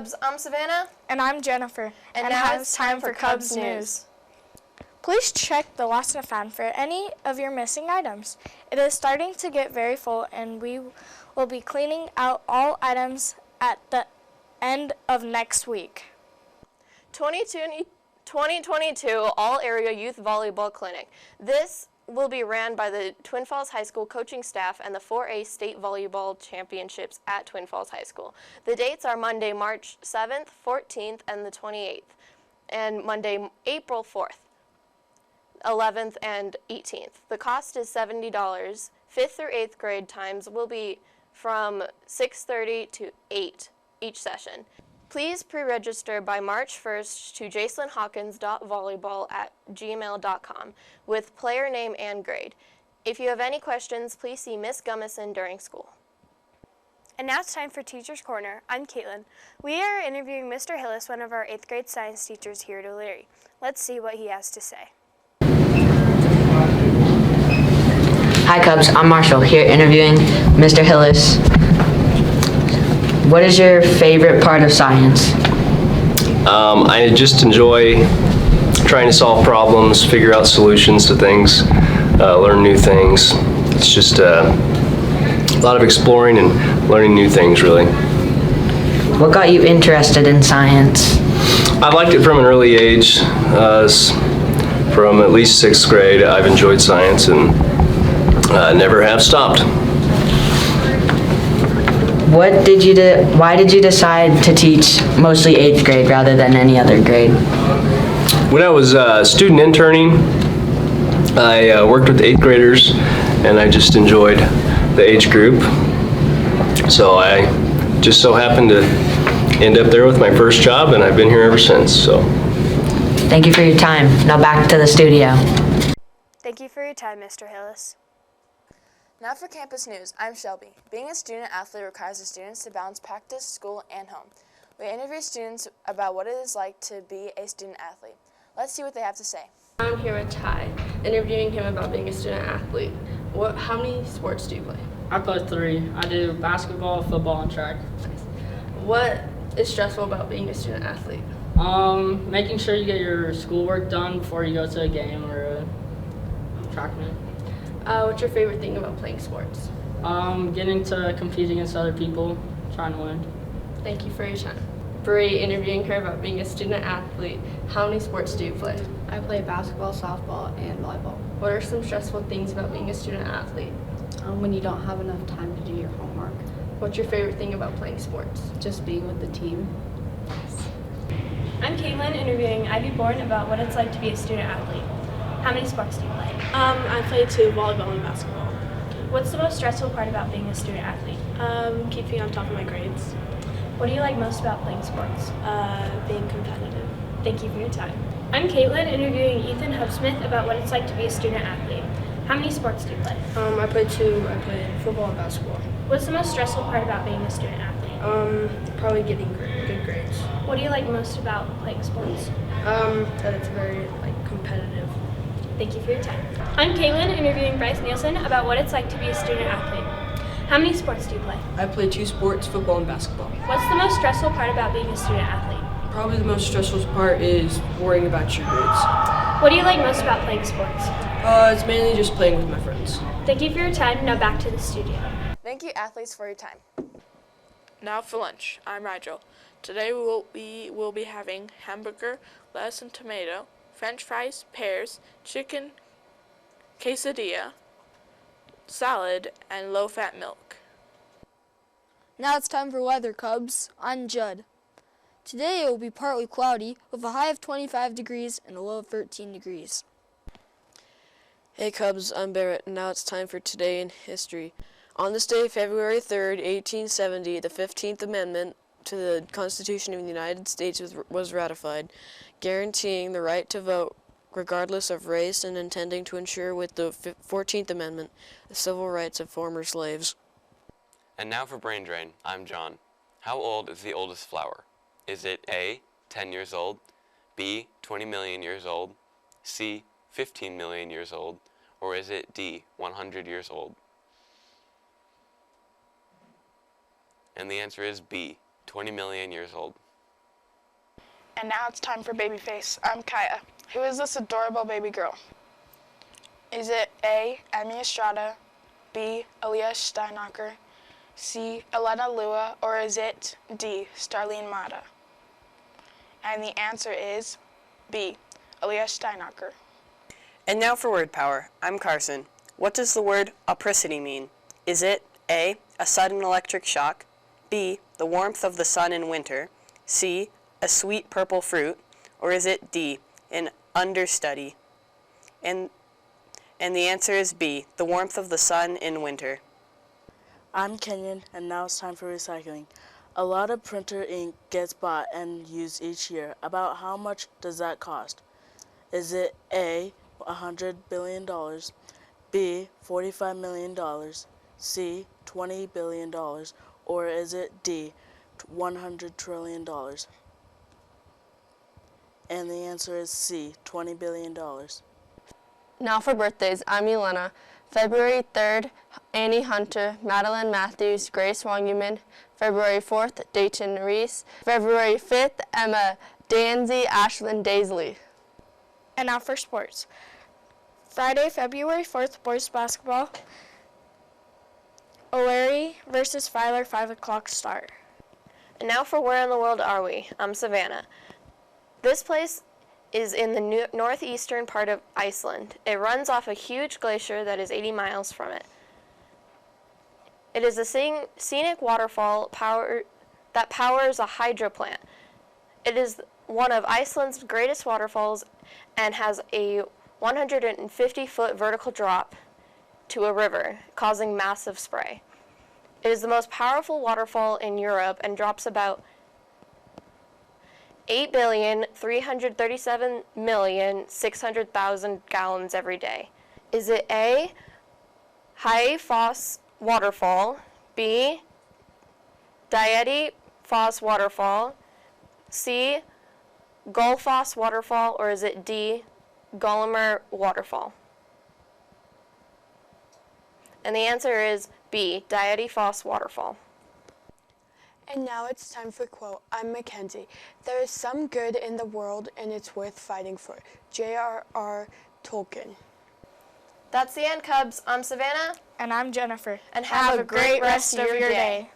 Cubs, I'm Savannah. And I'm Jennifer. And now it's time for Cubs News. Please check the Lost and Found for any of your missing items. It is starting to get very full, and we will be cleaning out all items at the end of next week. 2022 All-Area Youth Volleyball Clinic. This will be ran by the Twin Falls High School coaching staff and the 4A State Volleyball Championships at Twin Falls High School. The dates are Monday, March 7th, 14th, and the 28th, and Monday, April 4th, 11th, and 18th. The cost is $70. 5th through 8th grade times will be from 6:30 to 8 each session. Please pre-register by March 1st to jacelinhawkins.volleyball@gmail.com with player name and grade. If you have any questions, please see Miss Gummison during school. And now it's time for Teacher's Corner. I'm Caitlin. We are interviewing Mr. Hillis, one of our 8th grade science teachers here at O'Leary. Let's see what he has to say. Hi Cubs, I'm Marshall, here interviewing Mr. Hillis. What is your favorite part of science? I just enjoy trying to solve problems, figure out solutions to things, learn new things. It's just a lot of exploring and learning new things, really. What got you interested in science? I liked it from an early age. From at least 6th grade, I've enjoyed science and never have stopped. Why did you decide to teach mostly 8th grade rather than any other grade? When I was student interning, I worked with 8th graders, and I just enjoyed the age group. So I just so happened to end up there with my first job, and I've been here ever since. So. Thank you for your time. Now back to the studio. Thank you for your time, Mr. Hillis. Now for campus news, I'm Shelby. Being a student athlete requires the students to balance practice, school, and home. We interview students about what it is like to be a student athlete. Let's see what they have to say. I'm here with Ty, interviewing him about being a student athlete. How many sports do you play? I play 3. I do basketball, football, and track. Nice. What is stressful about being a student athlete? Making sure you get your schoolwork done before you go to a game or a track meet. What's your favorite thing about playing sports? Getting to compete against other people, trying to win. Thank you for your time. Bree, interviewing her about being a student athlete. How many sports do you play? I play basketball, softball, and volleyball. What are some stressful things about being a student athlete? When you don't have enough time to do your homework. What's your favorite thing about playing sports? Just being with the team. I'm Caitlin, interviewing Ivy Bourne about what it's like to be a student athlete. How many sports do you play? I play 2, volleyball and basketball. What's the most stressful part about being a student athlete? Keeping on top of my grades. What do you like most about playing sports? Being competitive. Thank you for your time. I'm Caitlin, interviewing Ethan Hubsmith about what it's like to be a student athlete. How many sports do you play? I play 2. I play football and basketball. What's the most stressful part about being a student athlete? Probably getting good grades. What do you like most about playing sports? That it's very competitive. Thank you for your time. I'm Caitlin, interviewing Bryce Nielsen about what it's like to be a student athlete. How many sports do you play? I play 2 sports, football and basketball. What's the most stressful part about being a student athlete? Probably the most stressful part is worrying about your grades. What do you like most about playing sports? It's mainly just playing with my friends. Thank you for your time. Now back to the studio. Thank you, athletes, for your time. Now for lunch. I'm Rigel. Today we will be having hamburger, lettuce and tomato, French fries, pears, chicken quesadilla, salad, and low-fat milk. Now it's time for weather, Cubs. I'm Judd. Today it will be partly cloudy with a high of 25 degrees and a low of 13 degrees. Hey Cubs, I'm Barrett, and now it's time for Today in History. On this day, February 3rd, 1870, the 15th Amendment to the Constitution of the United States was ratified, guaranteeing the right to vote regardless of race and intending to ensure with the 14th Amendment the civil rights of former slaves. And now for Brain Drain, I'm John. How old is the oldest flower? Is it A, 10 years old, B, 20 million years old, C, 15 million years old, or is it D, 100 years old? And the answer is B, 20 million years old. And now it's time for Babyface. I'm Kaya. Who is this adorable baby girl? Is it A, Emmy Estrada, B, Aaliyah Steinacher, C, Elena Lua, or is it D, Starlene Mata? And the answer is B, Aaliyah Steinacher. And now for word power. I'm Carson. What does the word apricity mean? Is it A, a sudden electric shock, B, the warmth of the sun in winter, C, a sweet purple fruit, or is it D, an understudy? And the answer is B, the warmth of the sun in winter. I'm Kenyon, and now it's time for recycling. A lot of printer ink gets bought and used each year. About how much does that cost? Is it A, $100 billion, B, $45 million, C, $20 billion, or is it D, $100 trillion? And the answer is C, $20 billion. Now for birthdays, I'm Elena. February 3rd, Annie Hunter, Madeline Matthews, Grace Wonguman. February 4th, Dayton Reese. February 5th, Emma Danzy, Ashlyn Daisley. And now for sports. Friday, February 4th, boys basketball. O'Leary versus Filer, 5 o'clock start. And now for Where in the World Are We? I'm Savannah. This place is in the northeastern part of Iceland. It runs off a huge glacier that is 80 miles from it. It is a scenic waterfall that powers a hydro plant. It is one of Iceland's greatest waterfalls and has a 150-foot vertical drop to a river, causing massive spray. It is the most powerful waterfall in Europe and drops about 8,337,600,000 gallons every day. Is it A, High-Foss Waterfall, B, Dieti Foss Waterfall, C, Gullfoss Waterfall, or is it D, Gullimer Waterfall? And the answer is B, Dieti Foss Waterfall. And now it's time for Quote. I'm Mackenzie. There is some good in the world and it's worth fighting for. J.R.R. Tolkien. That's the end, Cubs. I'm Savannah. And I'm Jennifer. And have a great rest of your day.